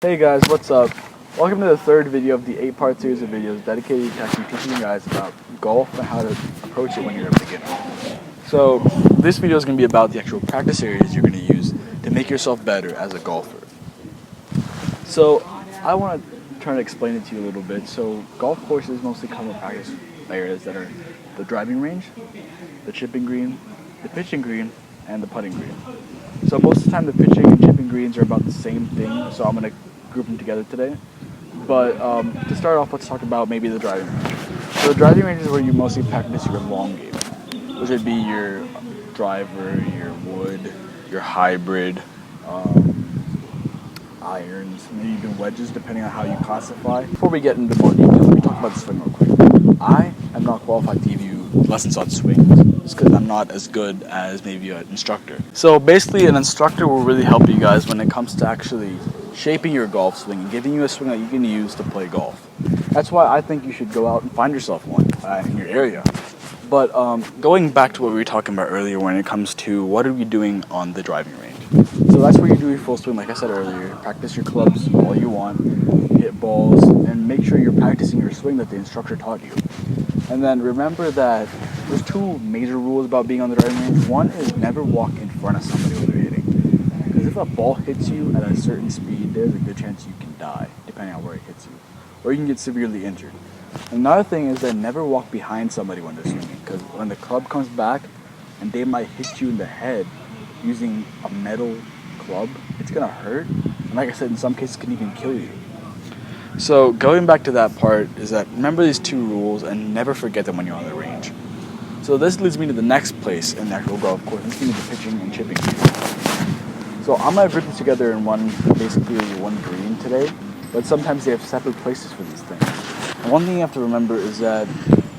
Hey guys, what's up? Welcome to the third video of the 8-part series of videos dedicated to actually teaching you guys about golf and how to approach it when you're a beginner. So this video is going to be about the actual practice areas you're going to use to make yourself better as a golfer. So I want to try to explain it to you a little bit. So golf courses mostly cover practice areas that are the driving range, the chipping green, the pitching green, and the putting green. So most of the time the pitching and chipping greens are about the same thing, so I'm going to group them together today. But to start off, let's talk about maybe the driving range. So the driving range is where you mostly practice your long game, which would be your driver, your wood, your hybrid, irons, maybe even wedges, depending on how you classify. Before we get into more detail, let me talk about the swing real quick. I am not qualified to give you lessons on swings, just because I'm not as good as maybe an instructor. So basically, an instructor will really help you guys when it comes to actually shaping your golf swing and giving you a swing that you can use to play golf. That's why I think you should go out and find yourself one in your area. But going back to what we were talking about earlier when it comes to what are we doing on the driving range. So that's where you do your full swing, like I said earlier. Practice your clubs all you want, hit balls, and make sure you're practicing your swing that the instructor taught you. And then remember that there's two major rules about being on the driving range. One is never walk in front of somebody when they're hitting. Because if a ball hits you at a certain speed, there's a good chance you can die, depending on where it hits you. Or you can get severely injured. Another thing is that never walk behind somebody when they're swinging. Because when the club comes back and they might hit you in the head using a metal club, it's going to hurt. And like I said, in some cases, it can even kill you. So going back to that part is that remember these two rules and never forget them when you're on the range. So this leads me to the next place in the actual golf course. This is going to be the pitching and chipping. So I'm going to group this together in basically one green today, but sometimes they have separate places for these things. And one thing you have to remember is that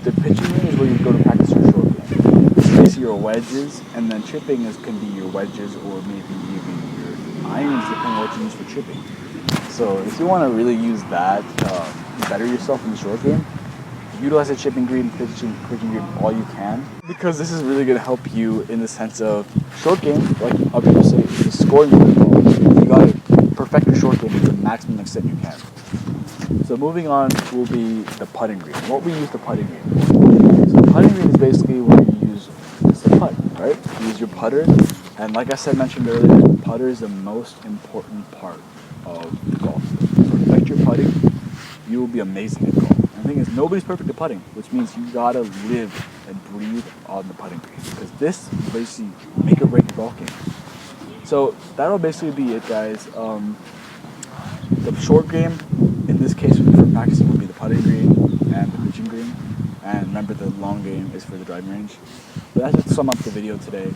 the pitching green is where you go to practice your short game. This is basically your wedges, and then chipping can be your wedges or maybe even your irons, depending on what you use for chipping. So if you want to really use that to better yourself in the short game, utilize the chipping green, pitching green all you can, because this is really going to help you in the sense of short game, like other people say, is scoring the ball. You got to perfect your short game to the maximum extent you can. So moving on will be the putting green. What we use the putting green for. So the putting green is basically where you use the putt, right? You use your putter, and like I mentioned earlier, the putter is the most important part of golf. Perfect your putting, you will be amazing at golf. And the thing is, nobody's perfect at putting, which means you gotta live and breathe on the putting green, because this basically make or break your golf game. So that'll basically be it, guys. The short game, in this case for practicing, will be the putting green and the pitching green. And remember, the long game is for the driving range. But that's just to sum up the video today.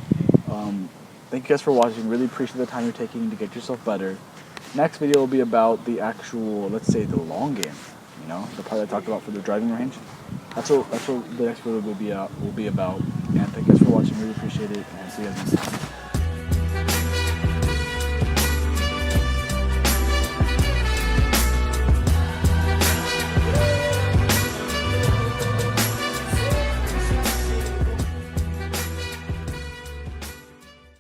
Thank you guys for watching. Really appreciate the time you're taking to get yourself better. Next video will be about the actual, let's say, the long game. You know, the part I talked about for the driving range. That's what the next video will be about. And thank you guys for watching. Really appreciate it. And see you guys next time.